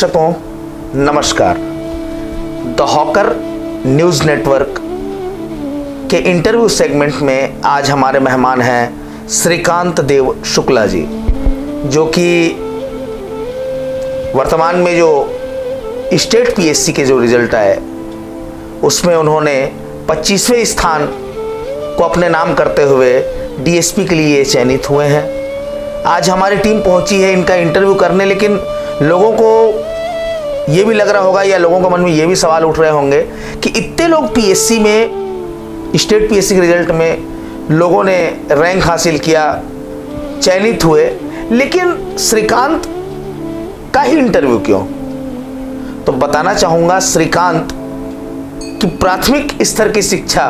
दर्शकों नमस्कार। The hawker news network के इंटरव्यू सेगमेंट में आज हमारे मेहमान हैं श्रीकांत देव शुक्ला जी, जो कि वर्तमान में जो स्टेट पीएससी के जो रिजल्ट आए उसमें उन्होंने 25वें स्थान को अपने नाम करते हुए डीएसपी के लिए चयनित हुए हैं। आज हमारी टीम पहुंची है इनका इंटरव्यू करने, लेकिन लोगों को ये भी लग रहा होगा या लोगों के मन में ये भी सवाल उठ रहे होंगे कि इतने लोग पीएससी में, स्टेट पीएससी के रिजल्ट में लोगों ने रैंक हासिल किया, चयनित हुए, लेकिन श्रीकांत का ही इंटरव्यू क्यों? तो बताना चाहूँगा श्रीकांत की प्राथमिक स्तर की शिक्षा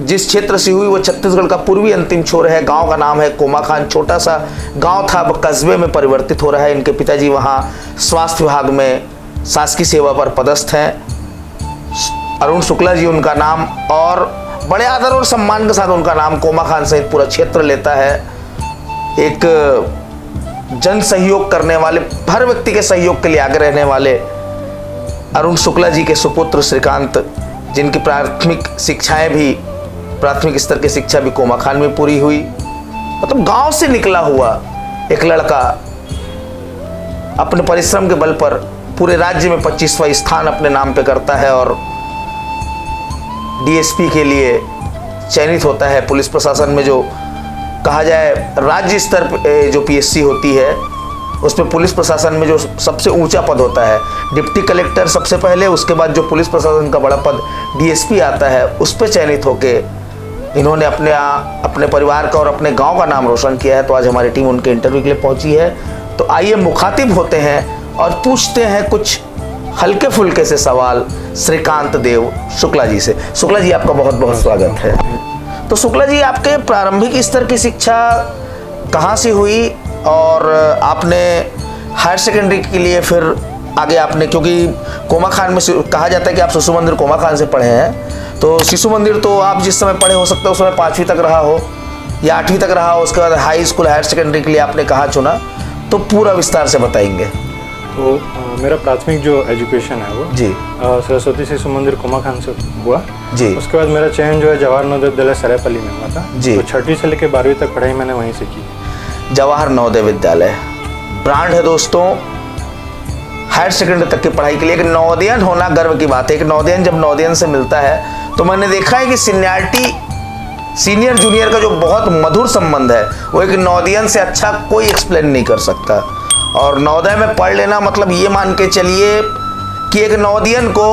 जिस क्षेत्र से हुई वो छत्तीसगढ़ का पूर्वी अंतिम छोर है। गांव का नाम है कोमाखान। छोटा सा गांव था, अब कस्बे में परिवर्तित हो रहा है। इनके पिताजी वहाँ स्वास्थ्य विभाग में शासकीय सेवा पर पदस्थ हैं। अरुण शुक्ला जी उनका नाम, और बड़े आदर और सम्मान के साथ उनका नाम कोमाखान सहित पूरा क्षेत्र लेता है। एक जन सहयोग करने वाले, हर व्यक्ति के सहयोग के लिए आगे रहने वाले अरुण शुक्ला जी के सुपुत्र श्रीकांत, जिनकी प्राथमिक स्तर की शिक्षा भी कोमाखान में पूरी हुई। मतलब गांव से निकला हुआ एक लड़का अपने परिश्रम के बल पर पूरे राज्य में 25वां स्थान अपने नाम पे करता है और डीएसपी के लिए चयनित होता है। पुलिस प्रशासन में जो कहा जाए राज्य स्तर पे जो पीएससी होती है उसमें पुलिस प्रशासन में जो सबसे ऊंचा पद होता है डिप्टी कलेक्टर सबसे पहले, उसके बाद जो पुलिस प्रशासन का बड़ा पद डीएसपी आता है, उस पर चयनित होके इन्होंने अपने परिवार का और अपने गांव का नाम रोशन किया है। तो आज हमारी टीम उनके इंटरव्यू के लिए पहुंची है। तो आइए मुखातिब होते हैं और पूछते हैं कुछ हल्के फुल्के से सवाल श्रीकांत देव शुक्ला जी से। शुक्ला जी, आपका बहुत बहुत स्वागत है। तो शुक्ला जी, आपके प्रारंभिक स्तर की शिक्षा कहाँ से हुई और आपने हायर सेकेंडरी के लिए फिर आगे आपने, क्योंकि कोमाखान में कहा जाता है कि आप शिशु मंदिर कोमाखान से पढ़े हैं, तो शिशु मंदिर तो आप जिस समय पढ़े हो सकता है उस समय 5वीं तक रहा हो या 8वीं तक रहा हो, उसके बाद हाई स्कूल हायर सेकेंडरी के लिए आपने कहाँ चुना, तो पूरा विस्तार से बताएंगे। तो मेरा प्राथमिक जो एजुकेशन है वो जी सरस्वती शिशु मंदिर कोमाखान से हुआ जी। उसके बाद मेरा चयन जो है जवाहर नवोदय विद्यालय सरायपल्ली में हुआ था जी। तो 6वीं से लेकर 12वीं तक पढ़ाई मैंने वहीं से की। जवाहर नवोदय विद्यालय ब्रांड है दोस्तों हायर सेकेंडरी तक की पढ़ाई के लिए। एक नवोदयन होना गर्व की बात है। एक नवोदयन जब नवोदयन से मिलता है तो मैंने देखा है कि सीनियर जूनियर का जो बहुत मधुर संबंध है वो एक नवोदयन से अच्छा कोई एक्सप्लेन नहीं कर सकता। और नवोदय में पढ़ लेना मतलब ये मान के चलिए कि एक नवोदयन को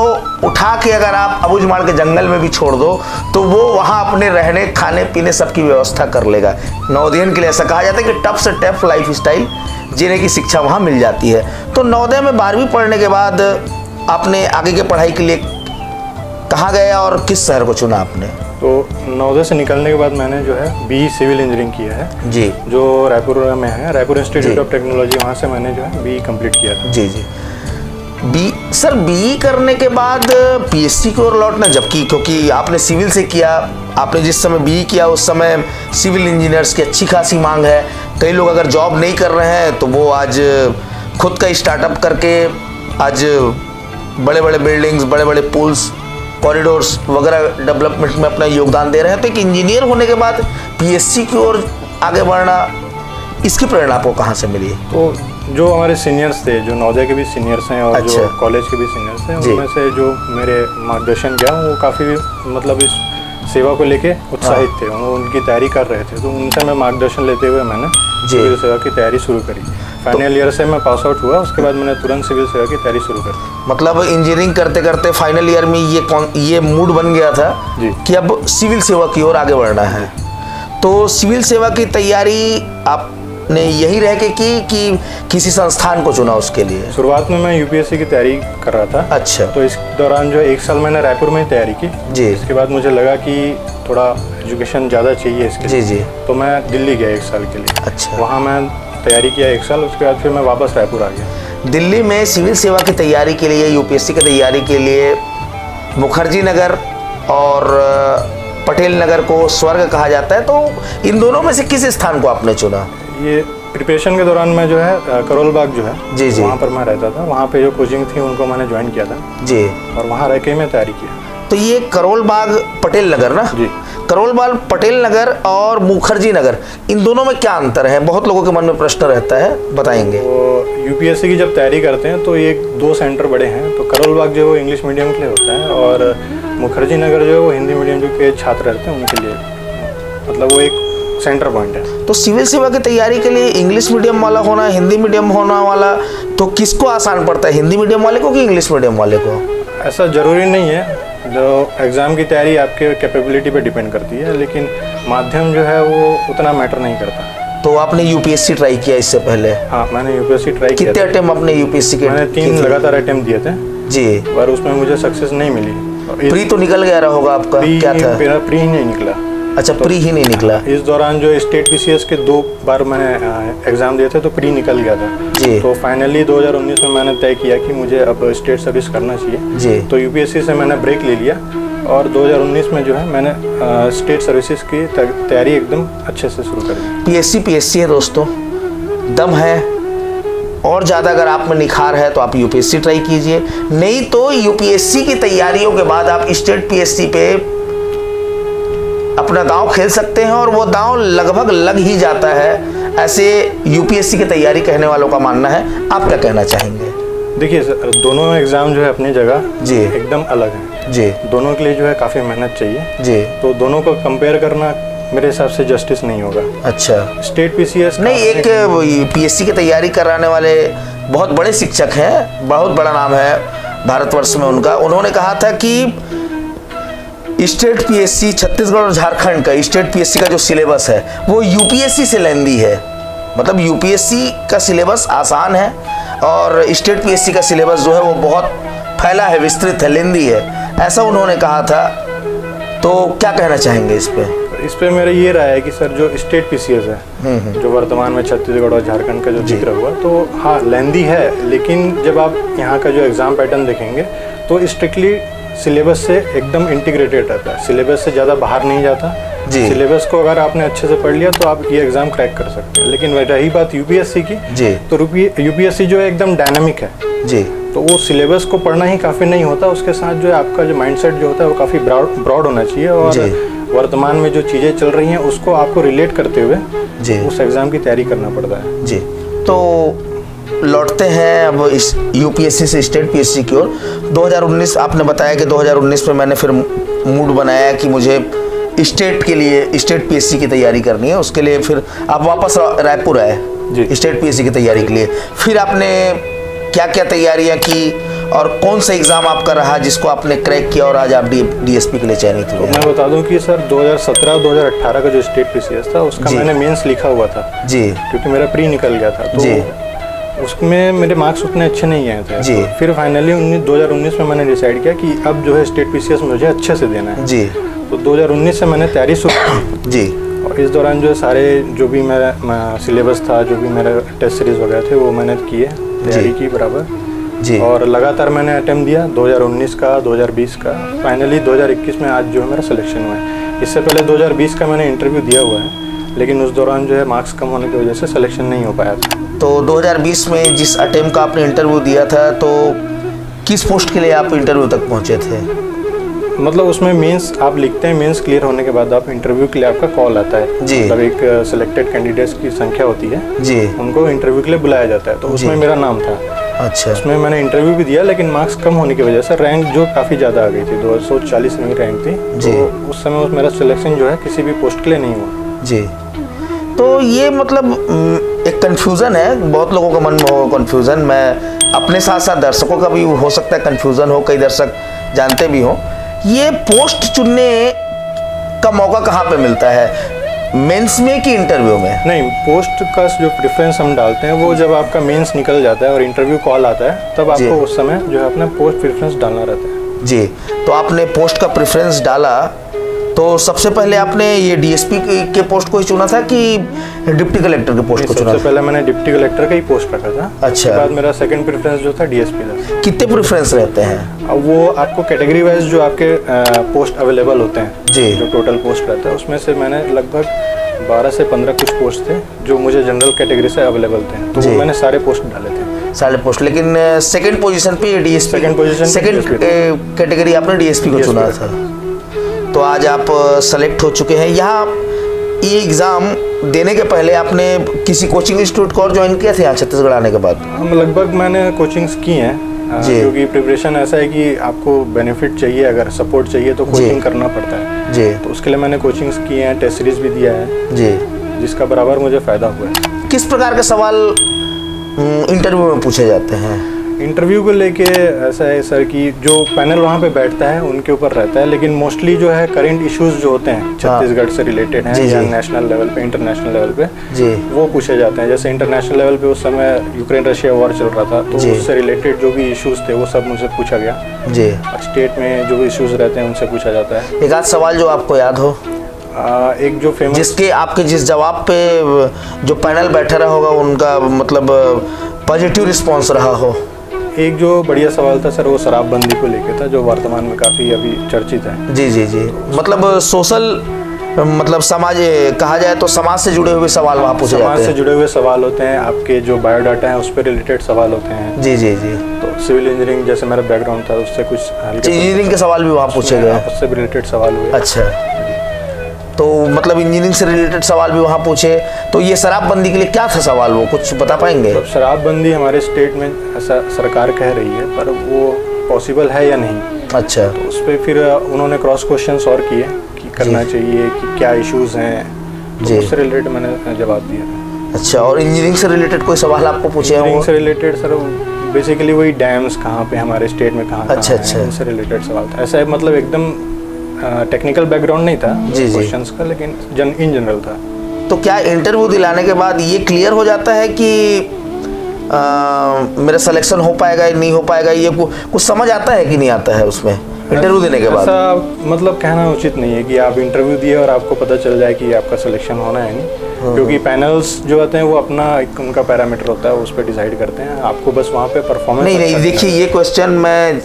उठा के अगर आप अबूझमाड़ के जंगल में भी छोड़ दो तो वो वहाँ अपने रहने खाने पीने सबकी व्यवस्था कर लेगा। नवोदयन के लिए ऐसा कहा जाता है कि टफ से टफ लाइफ स्टाइल जीने की शिक्षा वहाँ मिल जाती है। तो नवोदय में 12वीं पढ़ने के बाद आपने आगे की पढ़ाई के लिए कहाँ गए और किस शहर को चुना आपने? तो नवोदय से निकलने के बाद मैंने जो है बीई सिविल इंजीनियरिंग किया है जी, जो रायपुर में है, रायपुर इंस्टीट्यूट ऑफ टेक्नोलॉजी, वहाँ से मैंने जो है बीई कंप्लीट किया था। जी जी। सर बीई करने के बाद पीएससी की ओर लौटना, जबकि क्योंकि आपने सिविल से किया, आपने जिस समय बीई किया उस समय सिविल इंजीनियर्स की अच्छी खासी मांग है। कई लोग अगर जॉब नहीं कर रहे हैं तो वो आज खुद का स्टार्टअप करके आज बड़े बड़े बिल्डिंग्स, बड़े बड़े पुल्स, कॉरिडोर्स वगैरह डेवलपमेंट में अपना योगदान दे रहे हैं। तो एक इंजीनियर होने के बाद पीएससी की ओर आगे बढ़ना, इसकी प्रेरणा आपको कहाँ से मिली? तो जो हमारे सीनियर्स थे, जो नवोदय के भी सीनियर्स हैं और अच्छा। जो कॉलेज के भी सीनियर्स हैं, उनमें से जो मेरे मार्गदर्शन किया वो काफ़ी मतलब इस सेवा को लेके उत्साहित थे, उनकी तैयारी कर रहे थे। तो उनसे मैं मार्गदर्शन लेते हुए मैंने सिविल सेवा की तैयारी शुरू करी। फाइनल ईयर से मैं पास आउट हुआ, उसके बाद मैंने तुरंत सिविल सेवा की तैयारी शुरू कर दी। मतलब इंजीनियरिंग करते करते फाइनल ईयर में ये मूड बन गया था जी कि अब सिविल सेवा की ओर आगे बढ़ना है। तो सिविल सेवा की तैयारी आपने यही रह के की कि किसी संस्थान को चुना उसके लिए? शुरुआत में मैं यूपीएससी की तैयारी कर रहा था। अच्छा। तो इस दौरान जो 1 साल मैंने रायपुर में ही तैयारी की जी। इसके बाद मुझे लगा कि थोड़ा एजुकेशन ज़्यादा चाहिए इसके जी लिए। जी। तो मैं दिल्ली गया 1 साल के लिए। अच्छा। वहाँ मैं तैयारी किया 1 साल, उसके बाद फिर मैं वापस रायपुर आ गया। दिल्ली में सिविल सेवा की तैयारी के लिए, यूपीएससी की तैयारी के लिए मुखर्जी नगर और पटेल नगर को स्वर्ग कहा जाता है। तो इन दोनों में से किस स्थान को आपने चुना? ये प्रिपरेशन के दौरान मैं जो है करोल बाग जो है जी जी वहाँ पर मैं रहता था। वहाँ पे जो कोचिंग थी उनको मैंने ज्वाइन किया था जी। और वहाँ रह के मैं तैयारी किया। तो ये करोल बाग पटेल नगर ना जी। करोल बाग पटेल नगर और मुखर्जी नगर, इन दोनों में क्या अंतर है? बहुत लोगों के मन में प्रश्न रहता है, बताएंगे। तो यूपीएससी की जब तैयारी करते हैं तो ये 2 सेंटर बड़े हैं। तो करोल बाग जो है वो इंग्लिश मीडियम के लिए होता है और मुखर्जी नगर जो है वो हिंदी मीडियम जो के छात्र रहते हैं उनके लिए, मतलब वो एक सेंटर पॉइंट है। तो सिविल सेवा की तैयारी के लिए इंग्लिश मीडियम वाला होना, हिंदी मीडियम होना वाला, तो किसको आसान पड़ता है, हिंदी मीडियम वाले को कि इंग्लिश मीडियम वाले को? ऐसा ज़रूरी नहीं है। जो एग्ज़ाम की तैयारी आपके कैपेबिलिटी पे डिपेंड करती है, लेकिन माध्यम जो है वो उतना मैटर नहीं करता। तो आपने यूपीएससी ट्राई किया इससे पहले? हाँ, मैंने यूपीएससी ट्राई किया। कितने अटेम्प्ट आपने यूपीएससी के? मैंने 3 लगातार अटेम्प्ट दिए थे जी, पर उसमें मुझे सक्सेस नहीं मिली। प्री तो निकल गया होगा आपका? क्या था? मेरा प्री ही नहीं निकला। अच्छा, प्री ही नहीं निकला। इस दौरान जो स्टेट पीसीएस के 2 बार मैंने एग्ज़ाम दिए थे तो प्री निकल गया था जी। तो फाइनली 2019 में मैंने तय किया कि मुझे अब स्टेट सर्विस करना चाहिए जी। तो यूपीएससी से मैंने ब्रेक ले लिया और 2019 में जो है मैंने स्टेट सर्विसेज की तैयारी एकदम अच्छे से शुरू कर दी। पीएससी है दोस्तों, दम है और ज़्यादा अगर आप में निखार है तो आप यूपीएससी ट्राई कीजिए, नहीं तो यूपीएससी की तैयारियों के बाद आप स्टेट पीएससी पे अपना दांव खेल सकते हैं और वो दांव लगभग लग ही जाता है, ऐसे यूपीएससी की तैयारी करने वालों का मानना है। आप क्या कहना चाहेंगे? देखिए सर, दोनों एग्ज़ाम जो है अपनी जगह जी एकदम अलग है जी। दोनों के लिए जो है काफ़ी मेहनत चाहिए जी। तो दोनों को कंपेयर करना मेरे हिसाब से जस्टिस नहीं होगा। अच्छा, स्टेट पीसीएस नहीं, एक पीएससी की तैयारी कराने वाले बहुत बड़े शिक्षक हैं, बहुत बड़ा नाम है भारतवर्ष में उनका, उन्होंने कहा था कि स्टेट पीएससी छत्तीसगढ़ और झारखंड का स्टेट पीएससी का जो सिलेबस है वो यूपीएससी से लेंदी है। मतलब यूपीएससी का सिलेबस आसान है और स्टेट पीएससी का सिलेबस जो है वो बहुत फैला है, विस्तृत है, लेंदी है, ऐसा उन्होंने कहा था। तो क्या कहना चाहेंगे इस पे? इस पे मेरा ये राय है कि सर जो स्टेट पीसीएस है जो वर्तमान में छत्तीसगढ़ और झारखंड का जो जिक्र हुआ तो हाँ लेंदी है, लेकिन जब आप यहाँ का जो एग्ज़ाम पैटर्न देखेंगे तो स्ट्रिक्टली सिलेबस से एकदम इंटीग्रेटेड रहता है, सिलेबस से ज़्यादा बाहर नहीं जाता। सिलेबस को अगर आपने अच्छे से पढ़ लिया तो आप ये एग्ज़ाम क्रैक कर सकते हैं। लेकिन रही बात यूपीएससी की जी, तो यूपीएससी जो है एकदम डायनामिक है जी। तो वो सिलेबस को पढ़ना ही काफ़ी नहीं होता, उसके साथ जो है आपका जो माइंडसेट जो होता है वो काफ़ी ब्रॉड होना चाहिए और वर्तमान में जो चीज़ें चल रही हैं उसको आपको रिलेट करते हुए उस एग्ज़ाम की तैयारी करना पड़ता है जी। तो लौटते हैं अब इस यूपीएससी से स्टेट पीएससी की ओर। 2019 आपने बताया कि 2019 में मैंने फिर मूड बनाया कि मुझे स्टेट के लिए स्टेट पीएससी की तैयारी करनी है, उसके लिए फिर आप वापस रायपुर आए जी स्टेट पीएससी की तैयारी के लिए। फिर आपने क्या क्या तैयारियां की और कौन सा एग्ज़ाम आपका रहा जिसको आपने क्रैक किया और आज आप डीएसपी के लिए चयनित हुए? मैं बता दूं कि सर 2017-2018 का जो स्टेट पीसीएस था उसका मैंने मेंस लिखा हुआ था जी, क्योंकि मेरा प्री निकल गया था तो जी। उसमें मेरे मार्क्स उतने अच्छे नहीं आए थे जी। तो फिर फाइनली 2019 में मैंने डिसाइड किया कि अब जो है स्टेट पीसीएस मुझे अच्छे से देना है जी। तो 2019 से मैंने तैयारी शुरू की जी। और इस दौरान जो सारे जो भी मेरा सिलेबस था, जो भी मेरे टेस्ट सीरीज़ वगैरह थे वो मैंने किए, तैयारी की बराबर जी। और लगातार मैंने अटेम्प्ट दिया 2019 का, 2020 का, फाइनली 2021 में आज जो है मेरा सिलेक्शन हुआ है। इससे पहले 2020 का मैंने इंटरव्यू दिया हुआ है, लेकिन उस दौरान जो है मार्क्स कम होने की वजह से सिलेक्शन नहीं हो पाया था। तो 2020 में जिस अटेम्प्ट का आपने इंटरव्यू दिया था तो किस पोस्ट के लिए आप इंटरव्यू तक पहुंचे थे? मतलब उसमें मेंस आप लिखते हैं, मेंस क्लियर होने के बाद आप इंटरव्यू के लिए आपका कॉल आता है जी। मतलब एक सिलेक्टेड कैंडिडेट्स की संख्या होती है जी, उनको इंटरव्यू के लिए बुलाया जाता है तो उसमें मेरा नाम था। अच्छा, उसमें मैंने इंटरव्यू भी दिया लेकिन मार्क्स कम होने की वजह से रैंक जो काफ़ी ज़्यादा आ गई थी, 240 में रैंक थी जी। तो उस समय मेरा सिलेक्शन जो है किसी भी पोस्ट के लिए नहीं हुआ जी। तो ये मतलब एक कन्फ्यूज़न है, बहुत लोगों के मन में हो कन्फ्यूज़न, मैं अपने साथ साथ दर्शकों का भी हो सकता है कन्फ्यूज़न हो, कई दर्शक जानते भी हो। ये पोस्ट चुनने का मौका कहाँ पे मिलता है, मेंस में कि इंटरव्यू में? नहीं, पोस्ट का जो प्रेफरेंस हम डालते हैं वो जब आपका मेंस निकल जाता है और इंटरव्यू कॉल आता है तब आपको उस समय जो है अपना पोस्ट प्रेफरेंस डालना रहता है जी। तो आपने पोस्ट का प्रेफरेंस डाला तो सबसे पहले आपने ये डीएसपी के पोस्ट को ही चुना था कि डिप्टी कलेक्टर के पोस्ट को चुना? सबसे पहले मैंने डिप्टी कलेक्टर का ही पोस्ट रखा था। अच्छा। उसके बाद मेरा सेकंड प्रेफरेंस जो था डीएसपी था। कितने प्रेफरेंस रहते हैं? अब वो आपको कैटेगरी वाइज जो आपके पोस्ट अवेलेबल होते हैं जी, जो टोटल पोस्ट रहता है उसमें से मैंने लगभग 12 से 15 कुछ पोस्ट थे जो मुझे जनरल कैटेगरी से अवेलेबल थे, तो जी। वो मैंने सारे पोस्ट डाले थे। सारे पोस्ट, लेकिन सेकंड पोजीशन पे डीएसपी, सेकंड पोजीशन पे सेकंड DSP कैटेगरी आपने डीएसपी को DSP चुना था। तो आज आप सेलेक्ट हो चुके हैं। यहाँ ये एग्ज़ाम देने के पहले आपने किसी कोचिंग इंस्टीट्यूट को और ज्वाइन किया था यहाँ छत्तीसगढ़ आने के बाद? हम लगभग मैंने कोचिंग्स की हैं, जी। क्योंकि प्रिपरेशन ऐसा है कि आपको बेनिफिट चाहिए, अगर सपोर्ट चाहिए तो कोचिंग करना पड़ता है। जी तो उसके लिए मैंने कोचिंग्स की हैं, टेस्ट सीरीज भी दिया है, जी। जिसका बराबर मुझे फ़ायदा हुआ है। किस प्रकार के सवाल इंटरव्यू में पूछे जाते हैं? इंटरव्यू को लेके ऐसा है सर कि जो पैनल वहाँ पे बैठता है उनके ऊपर रहता है, लेकिन मोस्टली जो है करंट इश्यूज जो होते हैं छत्तीसगढ़ से रिलेटेड हैं जी, या जी। नेशनल लेवल पे, इंटरनेशनल लेवल पे, जी वो पूछे जाते हैं। जैसे इंटरनेशनल लेवल पे उस समय यूक्रेन रशिया वॉर चल रहा था, तो जी। उससे रिलेटेड जो भी इश्यूज थे वो सब मुझसे पूछा गया। जी। स्टेट में जो भी इश्यूज रहते हैं उनसे पूछा जाता है। एक आध सवाल जो आपको याद हो, एक जो फेमस, जिसके आपके जिस जवाब पे जो पैनल बैठा रहा होगा उनका मतलब पॉजिटिव रिस्पॉन्स रहा हो? एक जो बढ़िया सवाल था सर वो शराबबंदी को लेके था, जो वर्तमान में काफ़ी अभी चर्चित है। जी जी जी। मतलब सोशल, मतलब समाज, कहा जाए तो समाज से जुड़े हुए सवाल वहाँ पूछे समाज जाते से हैं। जुड़े हुए सवाल होते हैं, आपके जो बायोडाटा है उस पर रिलेटेड सवाल होते हैं। जी जी जी। तो सिविल इंजीनियरिंग जैसे मेरा बैकग्राउंड था, उससे कुछ हल्के इंजीनियरिंग के सवाल भी वहाँ पूछे गए? उससे भी रिलेटेड सवाल हुए। अच्छा, तो मतलब इंजीनियरिंग से रिलेटेड सवाल भी वहाँ पूछे। तो ये शराबबंदी के लिए क्या था सवाल, वो कुछ बता पाएंगे? तो शराबबंदी हमारे स्टेट में ऐसा सरकार कह रही है, पर वो पॉसिबल है या नहीं। अच्छा, तो उस पर फिर उन्होंने क्रॉस क्वेश्चंस और किए कि करना चाहिए, कि क्या इश्यूज हैं, जी। तो उससे रिलेटेड मैंने जवाब दिया। अच्छा। और इंजीनियरिंग से रिलेटेड कोई सवाल आपको पूछे इंजीनियरिंग होंगे? से रिलेटेड सर बेसिकली वही डैम्स कहाँ पे हमारे स्टेट में कहाँ अच्छा, हैं, अच्छा। उनसे रिलेटेड सवाल था। ऐसा मतलब एकदम टेक्निकल बैकग्राउंड नहीं था जी, जी। क्वेश्चंस का, लेकिन इन जनरल था। तो क्या इंटरव्यू दिलाने के बाद ये क्लियर हो जाता है कि मेरा सिलेक्शन हो पाएगा या नहीं हो पाएगा? ये कुछ समझ आता है कि नहीं आता है उसमें इंटरव्यू देने के बाद? ऐसा मतलब कहना उचित नहीं है कि आप इंटरव्यू दिए और आपको पता चल जाए कि आपका सिलेक्शन होना है नहीं, क्योंकि पैनल्स जो होते हैं वो अपना एक उनका पैरामीटर होता है, उस पर डिसाइड करते हैं। आपको बस वहाँ पे परफॉर्मेंस नहीं, देखिए ये क्वेश्चन मैं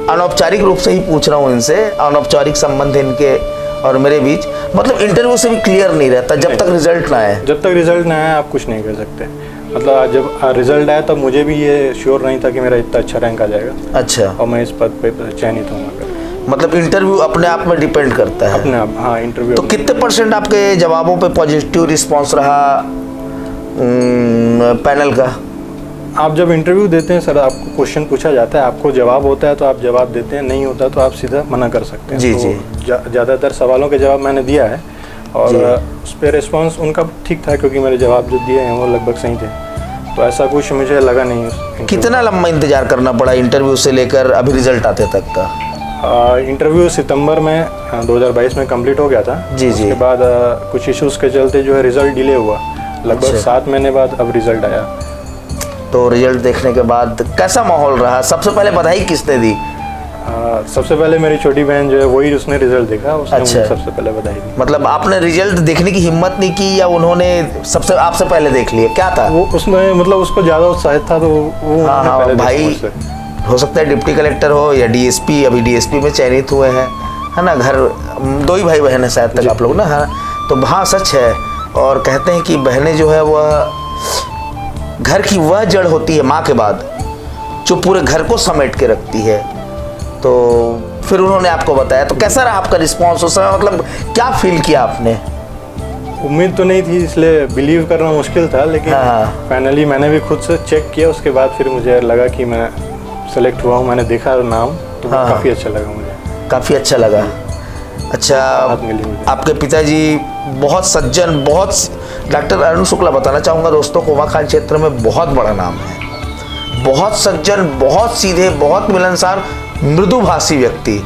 अनौपचारिक रूप से ही पूछ रहा हूँ इनसे, अनौपचारिक संबंध इनके और मेरे बीच। मतलब इंटरव्यू से भी क्लियर नहीं रहता जब तक रिजल्ट ना आए। जब तक रिजल्ट ना आए आप कुछ नहीं कर सकते। मतलब जब रिजल्ट आया तब मुझे भी ये श्योर नहीं था कि मेरा इतना अच्छा रैंक आ जाएगा अच्छा, और मैं इस पद पे चयनित होऊंगा। मतलब इंटरव्यू अपने आप में डिपेंड करता है अपने आप, हाँ इंटरव्यू। तो कितने % आपके जवाबों पे पॉजिटिव रिस्पांस रहा पैनल का? आप जब इंटरव्यू देते हैं सर, आपको क्वेश्चन पूछा जाता है, आपको जवाब होता है तो आप जवाब देते हैं, नहीं होता तो आप सीधा मना कर सकते हैं। जी, तो जी। ज़्यादातर सवालों के जवाब मैंने दिया है और उस पर रिस्पॉन्स उनका ठीक था, क्योंकि मेरे जवाब जो दिए हैं वो लगभग सही थे, तो ऐसा कुछ मुझे लगा नहीं। कितना लंबा इंतजार करना पड़ा इंटरव्यू से लेकर अभी रिजल्ट आते तक का? इंटरव्यू सितंबर में 2022 में कंप्लीट हो गया था। जी, जी। उसके बाद कुछ इश्यूज़ के चलते जो है रिज़ल्ट डिले हुआ, लगभग अच्छा। 7 महीने बाद अब रिज़ल्ट आया। तो रिजल्ट देखने के बाद कैसा माहौल रहा? सबसे पहले बधाई किसने दी? सबसे पहले मेरी छोटी बहन जो है वही उसने रिजल्ट देखा, उसने अच्छा। मुझे सबसे पहले बधाई दी। मतलब आपने रिजल्ट देखने की हिम्मत नहीं की या उन्होंने सबसे आपसे पहले देख लिया, क्या था? वो उसमें मतलब उसको ज़्यादा उत्साहित था, तो वो हाँ उन्होंने हाँ पहले भाई, देखा मुझसे। हो सकता है डिप्टी कलेक्टर हो या डीएसपी, अभी डीएसपी में चयनित हुए हैं, है ना? घर 2 ही भाई बहन है शायद तक आप लोग ना, हाँ? तो हाँ सच है। और कहते हैं कि बहनें जो है वह घर की वह जड़ होती है माँ के बाद, जो पूरे घर को समेट के रखती है। तो फिर उन्होंने आपको बताया, तो कैसा रहा आपका रिस्पॉन्स उस समय? मतलब क्या फील किया आपने? उम्मीद तो नहीं थी, इसलिए बिलीव करना मुश्किल था, लेकिन हाँ। फाइनली मैंने भी खुद से चेक किया। उसके बाद फिर मुझे लगा कि मैं सेलेक्ट हुआ हूँ, मैंने देखा नाम तो हाँ। काफ़ी अच्छा लगा मुझे। काफ़ी अच्छा लगा। अच्छा, राहत मिली मुझे। आपके पिताजी बहुत सज्जन, बहुत, डॉक्टर अरुण शुक्ला बताना चाहूँगा दोस्तों, कोमाखान क्षेत्र में बहुत बड़ा नाम है, बहुत सज्जन, बहुत सीधे, बहुत मिलनसार, मृदुभाषी व्यक्ति।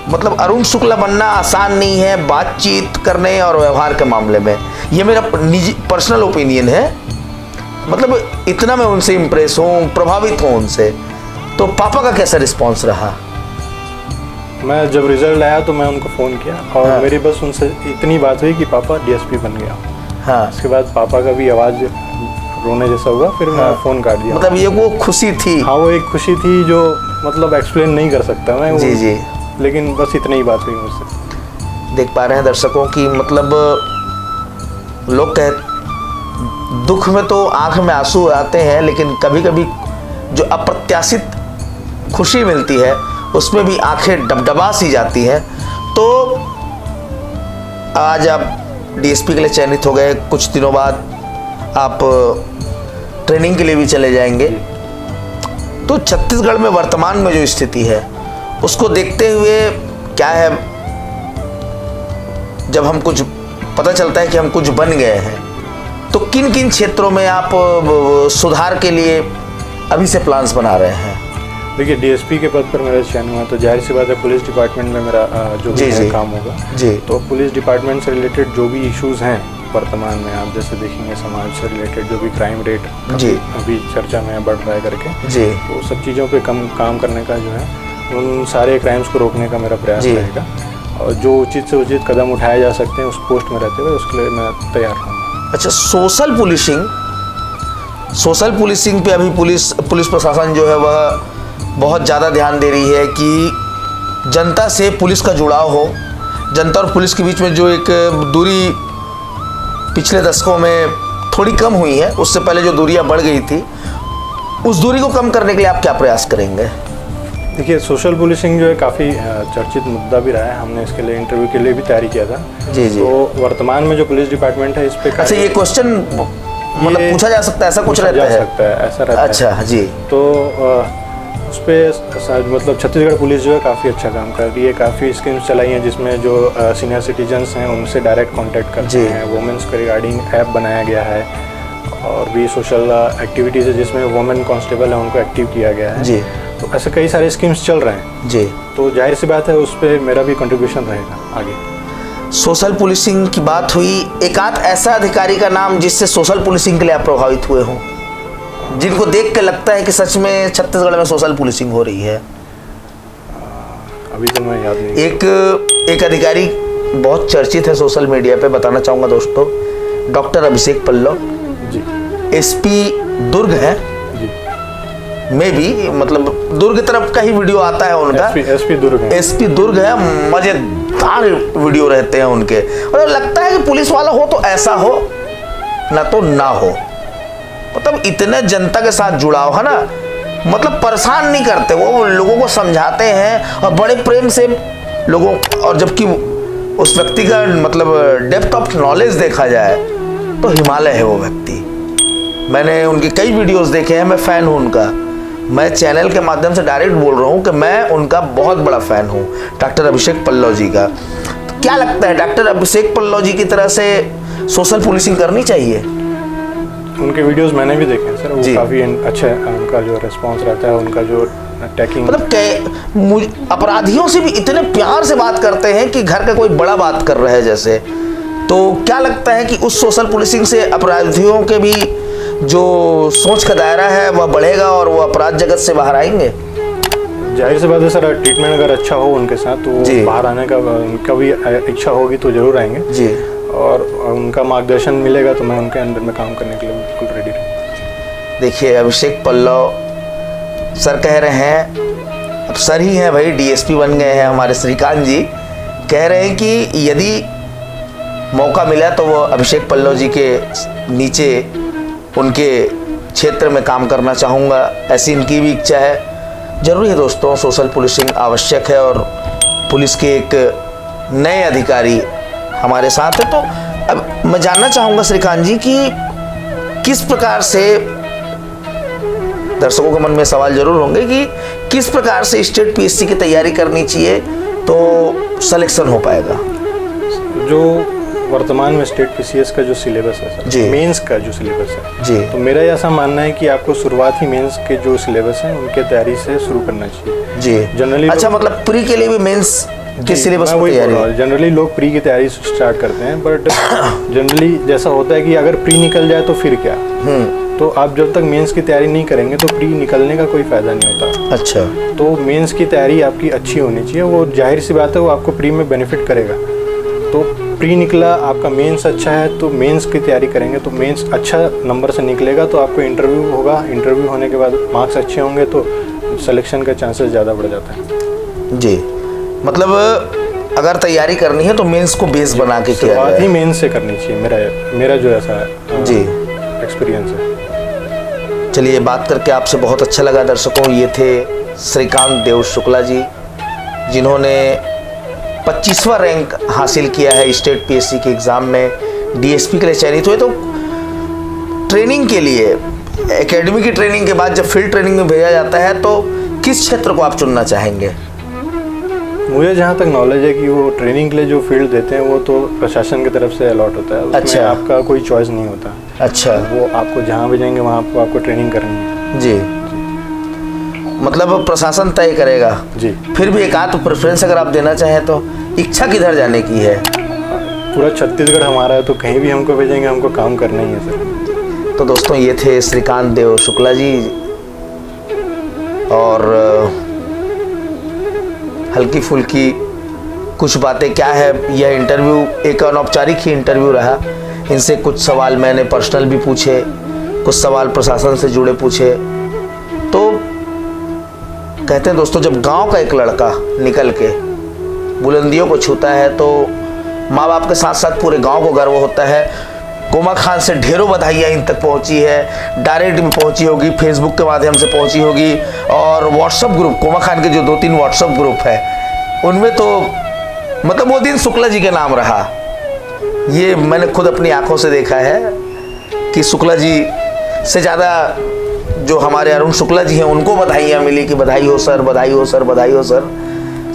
मतलब अरुण शुक्ला बनना आसान नहीं है बातचीत करने और व्यवहार के मामले में, ये मेरा निजी पर्सनल ओपिनियन है। मतलब इतना मैं उनसे इम्प्रेस हूँ, प्रभावित हूँ उनसे। तो पापा का कैसा रिस्पॉन्स रहा? मैं जब रिजल्ट आया तो मैं उनको फ़ोन किया और हाँ। मेरी बस उनसे इतनी बात हुई कि पापा डीएसपी बन गया। हाँ, उसके बाद पापा का भी आवाज़ रोने जैसा हुआ, फिर मैं फ़ोन काट दिया। मतलब ये वो खुशी थी। हाँ, वो एक खुशी थी जो मतलब एक्सप्लेन नहीं कर सकता मैं। जी जी। लेकिन बस इतनी ही बात हुई मुझसे। देख पा रहे हैं दर्शकों की मतलब लोग दुख में तो आंख में आंसू आते हैं, लेकिन कभी कभी जो अप्रत्याशित खुशी मिलती है उसमें भी आंखें डबडबा सी जाती हैं। तो आज आप डीएसपी के लिए चयनित हो गए, कुछ दिनों बाद आप ट्रेनिंग के लिए भी चले जाएंगे। तो छत्तीसगढ़ में वर्तमान में जो स्थिति है उसको देखते हुए क्या है, जब हम कुछ पता चलता है कि हम कुछ बन गए हैं, तो किन किन क्षेत्रों में आप सुधार के लिए अभी से प्लान्स बना रहे हैं? देखिए, डीएसपी के पद पर मेरा चयन हुआ तो जाहिर सी बात है पुलिस डिपार्टमेंट में मेरा जो भी काम होगा जी। तो पुलिस डिपार्टमेंट से रिलेटेड जो भी इश्यूज़ हैं वर्तमान में, आप जैसे देखेंगे समाज से रिलेटेड जो भी क्राइम रेट जी अभी चर्चा में बढ़ रहा है करके जी, तो सब चीज़ों पे काम करने का जो है, उन सारे क्राइम्स को रोकने का मेरा प्रयास रहेगा। और जो उचित से उचित कदम उठाए जा सकते हैं उस पोस्ट में रहते हुए उसके लिए मैं तैयार रहूँगा। अच्छा, सोशल पुलिसिंग पे अभी पुलिस प्रशासन जो है वह बहुत ज़्यादा ध्यान दे रही है कि जनता से पुलिस का जुड़ाव हो। जनता और पुलिस के बीच में जो एक दूरी पिछले दशकों में थोड़ी कम हुई है, उससे पहले जो दूरियां बढ़ गई थी, उस दूरी को कम करने के लिए आप क्या प्रयास करेंगे? देखिए, सोशल पुलिसिंग जो है काफ़ी चर्चित मुद्दा भी रहा है। हमने इसके लिए इंटरव्यू के लिए भी तैयारी किया था। जी जी। तो वर्तमान में जो पुलिस डिपार्टमेंट है इस पे अच्छा, ये क्वेश्चन मतलब पूछा जा सकता है, ऐसा कुछ रहता है? ऐसा रहता है। अच्छा जी। तो उस पर मतलब छत्तीसगढ़ पुलिस जो है काफ़ी अच्छा काम कर रही है। काफ़ी स्कीम्स चलाई हैं जिसमें जो सीनियर सिटीजन्स हैं उनसे डायरेक्ट कांटेक्ट करते हैं। वुमेन्स के रिगार्डिंग ऐप बनाया गया है और भी सोशल एक्टिविटीज़ है जिसमें वुमेन कांस्टेबल है उनको एक्टिव किया गया है जी। तो ऐसे कई सारे स्कीम्स चल रहे हैं जी। तो जाहिर सी बात है उस पर मेरा भी कंट्रीब्यूशन रहेगा आगे। सोशल पुलिसिंग की बात हुई, एक आध ऐसा अधिकारी का नाम जिससे सोशल पुलिसिंग के लिए आप प्रभावित हुए हों, जिनको देख के लगता है कि सच में छत्तीसगढ़ में सोशल पुलिसिंग हो रही है? अभी तो मैं याद नहीं। एक अधिकारी बहुत चर्चित है सोशल मीडिया पे, बताना चाहूँगा दोस्तों, डॉक्टर अभिषेक पल्लव जी। एसपी दुर्ग है जी। में भी मतलब दुर्ग तरफ का ही वीडियो आता है उनका। एसपी दुर्ग है, मजेदार वीडियो रहते हैं उनके, और लगता है कि पुलिस वाला हो तो ऐसा हो ना तो ना हो, मतलब इतने जनता के साथ जुड़ाव है ना, मतलब परेशान नहीं करते, वो लोगों को समझाते हैं और बड़े प्रेम से लोगों, और जबकि उस व्यक्ति का मतलब डेप्थ ऑफ नॉलेज देखा जाए तो हिमालय है वो व्यक्ति। मैंने उनके कई वीडियोस देखे हैं, मैं फ़ैन हूँ उनका। मैं चैनल के माध्यम से डायरेक्ट बोल रहा हूँ कि मैं उनका बहुत बड़ा फ़ैन हूँ, डॉक्टर अभिषेक पल्लव जी का। तो क्या लगता है, डॉक्टर अभिषेक पल्लव जी की तरह से सोशल पुलिसिंग करनी चाहिए? उनके वीडियोस मैंने भी देखे हैं सर, वो काफ़ी अच्छा है उनका जो रिस्पांस रहता है, उनका जो टैकिंग, मतलब अपराधियों से भी इतने प्यार से बात करते हैं कि घर का कोई बड़ा बात कर रहे हैं जैसे। तो क्या लगता है कि उस सोशल पुलिसिंग से अपराधियों के भी जो सोच का दायरा है वह बढ़ेगा और वो अपराध जगत से बाहर आएंगे? जाहिर सी बात है सर, ट्रीटमेंट अगर अच्छा हो उनके साथ तो बाहर आने का उनका भी इच्छा होगी तो जरूर आएंगे जी। और उनका मार्गदर्शन मिलेगा तो मैं उनके अंडर में काम करने के लिए बिल्कुल रेडी हूँ। देखिए, अभिषेक पल्लव सर कह रहे हैं, अब सर ही हैं भाई, डीएसपी बन गए हैं हमारे श्रीकांत जी, कह रहे हैं कि यदि मौका मिला तो वो अभिषेक पल्लव जी के नीचे उनके क्षेत्र में काम करना चाहूँगा, ऐसी इनकी भी इच्छा है। जरूरी है दोस्तों, सोशल पुलिसिंग आवश्यक है और पुलिस के एक नए अधिकारी हमारे साथ है। तो अब मैं जानना चाहूँगा श्रीकांत जी कि किस प्रकार से, दर्शकों के मन में सवाल जरूर होंगे कि किस प्रकार से स्टेट पीएससी की तैयारी करनी चाहिए तो सिलेक्शन हो पाएगा? जो वर्तमान में स्टेट पीसीएस का जो सिलेबस है सर, मेंस का जो सिलेबस है जी, तो मेरा ऐसा मानना है कि आपको शुरुआत ही मेंस के जो सिलेबस है उनके तैयारी से शुरू करना चाहिए जी। जनरली अच्छा, मतलब प्री के लिए भी मेंस के सिलेबस की तैयारी? जनरली लोग प्री की तैयारी स्टार्ट करते हैं, बट जनरली जैसा होता है कि अगर प्री निकल जाए तो फिर क्या, तो आप जब तक मेंस की तैयारी नहीं करेंगे तो प्री निकलने का कोई फायदा नहीं होता। अच्छा, तो मेंस की तैयारी आपकी अच्छी होनी चाहिए, वो जाहिर सी बात है वो आपको प्री में बेनिफिट करेगा। तो प्री निकला, आपका मेंस अच्छा है तो मेंस की तैयारी करेंगे तो मेंस अच्छा नंबर से निकलेगा तो आपको इंटरव्यू होगा, इंटरव्यू होने के बाद मार्क्स अच्छे होंगे तो सिलेक्शन का चांसेस ज़्यादा बढ़ जाता है जी। मतलब अगर तैयारी करनी है तो मेंस को बेस बना के किया शुरुआत जाए। ही मेंस से करनी चाहिए, मेरा जो ऐसा जी एक्सपीरियंस है। चलिए, बात करके आपसे बहुत अच्छा लगा दर्शकों। ये थे श्रीकांत देव शुक्ला जी, जिन्होंने 25वां रैंक हासिल किया है स्टेट पीएससी के एग्ज़ाम में, डीएसपी के लिए चयनित हुए। तो ट्रेनिंग के लिए, एकेडमी की ट्रेनिंग के बाद जब फील्ड ट्रेनिंग में भेजा जाता है तो किस क्षेत्र को आप चुनना चाहेंगे? मुझे जहाँ तक नॉलेज है कि वो ट्रेनिंग के लिए जो फील्ड देते हैं वो तो प्रशासन की तरफ से अलॉट होता है, उसमें अच्छा। आपका कोई चॉइस नहीं होता। अच्छा, वो आपको जहाँ भेजेंगे वहाँ आपको ट्रेनिंग करनी है। जी, मतलब प्रशासन तय करेगा। जी, फिर भी एक आध प्रेफरेंस अगर आप देना चाहें तो इच्छा किधर जाने की है? पूरा छत्तीसगढ़ हमारा है तो कहीं भी हमको भेजेंगे, हमको काम करना ही है सर। तो दोस्तों, ये थे श्रीकांत देव शुक्ला जी, और हल्की फुल्की कुछ बातें क्या है, यह इंटरव्यू एक अनौपचारिक ही इंटरव्यू रहा। इनसे कुछ सवाल मैंने पर्सनल भी पूछे, कुछ सवाल प्रशासन से जुड़े पूछे। तो कहते हैं दोस्तों, जब गांव का एक लड़का निकल के बुलंदियों को छूता है तो माँ बाप के साथ साथ पूरे गांव को गर्व होता है। कोमा खान से ढेरों बधाइयाँ इन तक पहुंची है, डायरेक्ट में पहुंची होगी, फेसबुक के माध्यम से पहुंची होगी, और व्हाट्सएप ग्रुप, कोमा खान के जो 2-3 व्हाट्सएप ग्रुप है उनमें तो मतलब वो दिन शुक्ला जी के नाम रहा। ये मैंने खुद अपनी आंखों से देखा है कि शुक्ला जी से ज़्यादा जो हमारे अरुण शुक्ला जी हैं उनको बधाइयाँ मिली कि बधाई हो सर, बधाई हो सर, बधाई हो सर।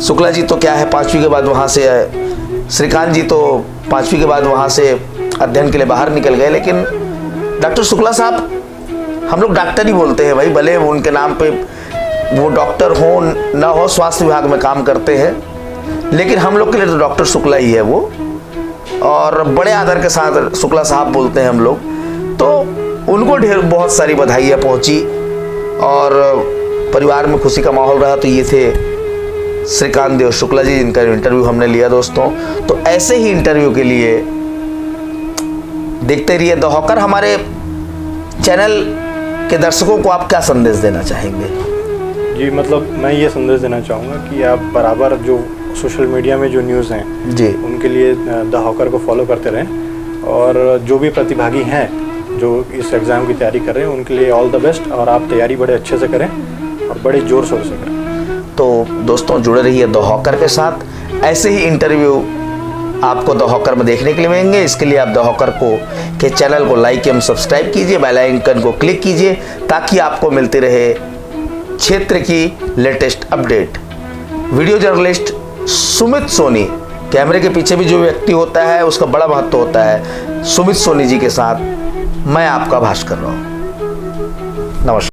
शुक्ला जी तो क्या है 5वीं के बाद वहाँ से, श्रीकांत जी तो 5वीं के बाद वहाँ से अध्ययन के लिए बाहर निकल गए। लेकिन डॉक्टर शुक्ला साहब, हम लोग डॉक्टर ही बोलते हैं भाई, भले उनके नाम पे वो डॉक्टर हो ना हो, स्वास्थ्य विभाग में काम करते हैं, लेकिन हम लोग के लिए तो डॉक्टर शुक्ला ही है वो, और बड़े आदर के साथ शुक्ला साहब बोलते हैं हम लोग। तो उनको बहुत सारी बधाइयाँ पहुँची और परिवार में खुशी का माहौल रहा। तो ये थे श्रीकांत देव शुक्ला जी, जिनका इंटरव्यू हमने लिया दोस्तों। तो ऐसे ही इंटरव्यू के लिए देखते रहिए द हॉकर। हमारे चैनल के दर्शकों को आप क्या संदेश देना चाहेंगे? जी, मतलब मैं ये संदेश देना चाहूँगा कि आप बराबर जो सोशल मीडिया में जो न्यूज़ हैं जी, उनके लिए द हॉकर को फॉलो करते रहें, और जो भी प्रतिभागी हैं जो इस एग्ज़ाम की तैयारी कर रहे हैं उनके लिए ऑल द बेस्ट, और आप तैयारी बड़े अच्छे से करें और बड़े ज़ोर शोर से करें। तो दोस्तों, जुड़े रहिए द हॉकर के साथ। ऐसे ही इंटरव्यू आपको द हॉकर में देखने के लिए मिलेंगे। इसके लिए आप द हॉकर के चैनल को लाइक एवं सब्सक्राइब कीजिए, बेल आइकन को क्लिक कीजिए, ताकि आपको मिलती रहे क्षेत्र की latest update. Video journalist Sumit Soni, कैमरे के पीछे भी जो व्यक्ति होता है उसका बड़ा महत्व होता है, सुमित सोनी जी के साथ मैं आपका भाष्कर रहा हूँ। नमस्कार।